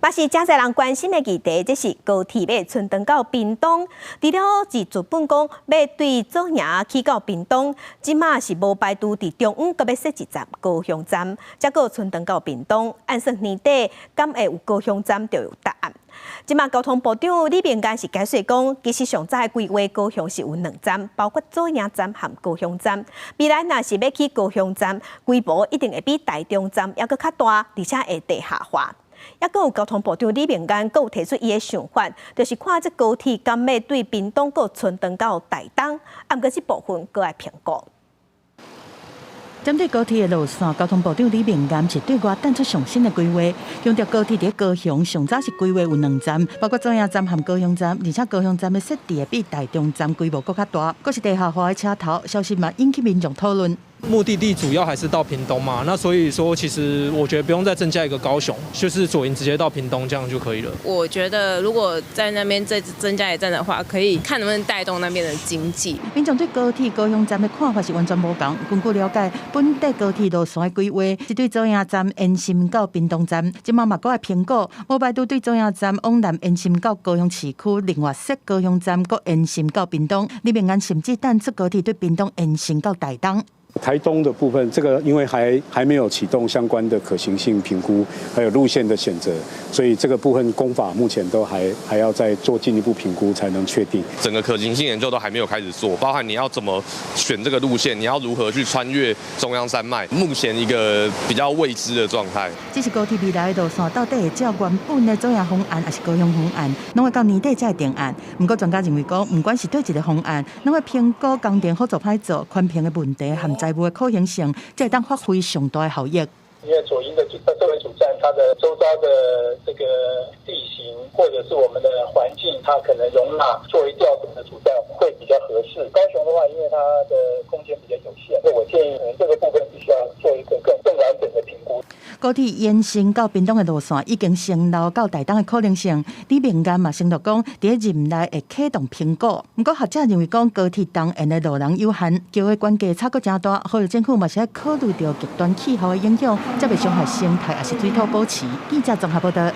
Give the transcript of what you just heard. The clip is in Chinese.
嘛是真侪人关心的议题，这是高铁要顺长到屏东。除了自资本讲要对左营去到屏东，即马是无排除伫中央，阁要设一站高雄站，再个顺长到屏东。按说年底敢会有高雄站就有答案。即马交通部长李明干是解释讲，其实上早的规划高雄是有2站，包括左营站和高雄站。未来若是要去高雄站，规模一定会比台中站还阁较大，而且会地下化。也阁有交通部长李明干，阁有提出伊的想法，就是看这高铁敢要对屏东阁顺长到台东，啊，毋过这部分阁要评估。针对高铁的路线，交通部长李明干是对外展出上新的规划，强调高铁伫高雄上早是规划有2站，包括左营站和高雄站，而且高雄站的设置会比台中站规模更较大，阁是地下化的车头，消息嘛引起民众讨论。目的地主要还是到屏东嘛，那所以说其实我觉得不用再增加一个高雄，就是左营直接到屏东这样就可以了。我觉得如果在那边再增加一站的话，可以看能不能带动那边的经济。民众对高铁高雄站的看法是完全无同。根据了解，本地高铁路线的规划是对左营站延伸到屏东站，即马嘛阁会评估，无排除对左营站往南延伸到高雄市区，另外设高雄站阁延伸到屏东。李明安甚至淡出高铁对屏东延伸到台东。台东的部分，这个因为还没有启动相关的可行性评估，还有路线的选择，所以这个部分工法目前都还要再做进一步评估才能确定。整个可行性研究都还没有开始做，包含你要怎么选这个路线，你要如何去穿越中央山脉，目前一个比较未知的状态。这是高铁未来的路线到底会照原本的左营方案，还是高雄方案，拢会到年底才会定案。不过专家认为讲，不管是对一个方案，拢会评估工程好做歹做、宽屏的问题和财务的可行性，才会当发挥上大的效益。因为左营的这为主站，它的周遭的这个地形或者是我们的环境，它可能容纳作为吊顶的主站会比较合适。高雄的话，因为它的空间比较有限，所以我建议这个部分必须要做一个更完整的评估。高铁延伸到屏东的路线已经升到到台东的可能性，李明干嘛承诺讲，伫任内会启动评估。不过学者认为讲，高铁东沿的路人有限，桥的关键差阁真大，呼吁政府嘛是要考虑到极端气候的影响，才袂伤害生态，也是水土保持。记者综合报道。